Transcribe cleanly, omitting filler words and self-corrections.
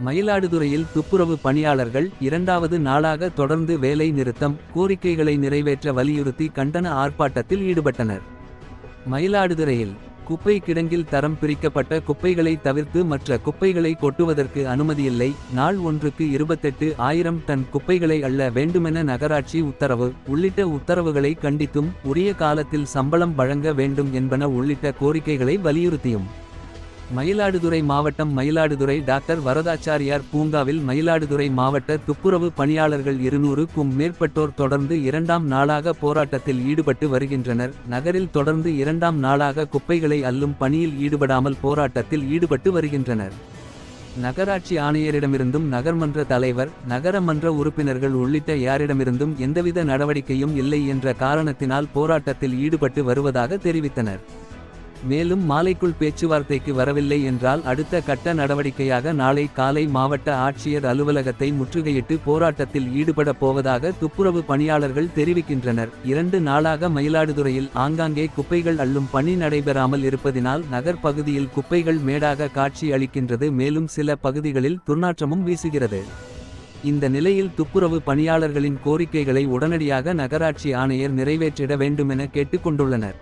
மயிலாடுதுறையில் துப்புரவு பணியாளர்கள் 2வது நாளாக தொடர்ந்து வேலை நிறுத்தம். கோரிக்கைகளை நிறைவேற்ற வலியுறுத்தி கண்டன ஆர்ப்பாட்டத்தில் ஈடுபட்டனர். மயிலாடுதுறையில் குப்பை கிடங்கில் தரம் பிரிக்கப்பட்ட குப்பைகளை தவிர்த்து மற்ற குப்பைகளை கொட்டுவதற்கு அனுமதியில்லை. நாள் ஒன்றுக்கு 28,000 டன் குப்பைகளை அள்ள வேண்டுமென நகராட்சி உத்தரவு உள்ளிட்ட உத்தரவுகளை கண்டித்தும் உரிய காலத்தில் சம்பளம் வழங்க வேண்டும் என்பன உள்ளிட்ட கோரிக்கைகளை வலியுறுத்தியும் மயிலாடுதுறை மாவட்டம் மயிலாடுதுறை டாக்டர் வரதாச்சாரியார் பூங்காவில் மயிலாடுதுறை மாவட்ட துப்புரவு பணியாளர்கள் 200க்கும் மேற்பட்டோர் தொடர்ந்து 2ஆம் நாளாக போராட்டத்தில் ஈடுபட்டு வருகின்றனர். நகரில் தொடர்ந்து 2ஆம் நாளாக குப்பைகளை அள்ளும் பணியில் ஈடுபடாமல் போராட்டத்தில் ஈடுபட்டு வருகின்றனர். நகராட்சி ஆணையரிடமிருந்தும் நகர்மன்ற தலைவர் நகர மன்ற உறுப்பினர்கள் உள்ளிட்ட யாரிடமிருந்தும் எந்தவித நடவடிக்கையும் இல்லை என்ற காரணத்தினால் போராட்டத்தில் ஈடுபட்டு வருவதாக தெரிவித்தனர். மேலும் மாலைக்குள் பேச்சுவார்த்தைக்கு வரவில்லை என்றால் அடுத்த கட்ட நடவடிக்கையாக நாளை காலை மாவட்ட ஆட்சியர் அலுவலகத்தை முற்றுகையிட்டு போராட்டத்தில் ஈடுபட போவதாக துப்புரவு பணியாளர்கள் தெரிவிக்கின்றனர். 2 நாளாக மயிலாடுதுறையில் ஆங்காங்கே குப்பைகள் அள்ளும் பணி நடைபெறாமல் இருப்பதினால் நகர் பகுதியில் குப்பைகள் மேடாக காட்சி அளிக்கின்றது. மேலும் சில பகுதிகளில் துர்நாற்றமும் வீசுகிறது. இந்த நிலையில் துப்புரவு பணியாளர்களின் கோரிக்கைகளை உடனடியாக நகராட்சி ஆணையர் நிறைவேற்றிட வேண்டுமென கேட்டுக்கொண்டுள்ளனர்.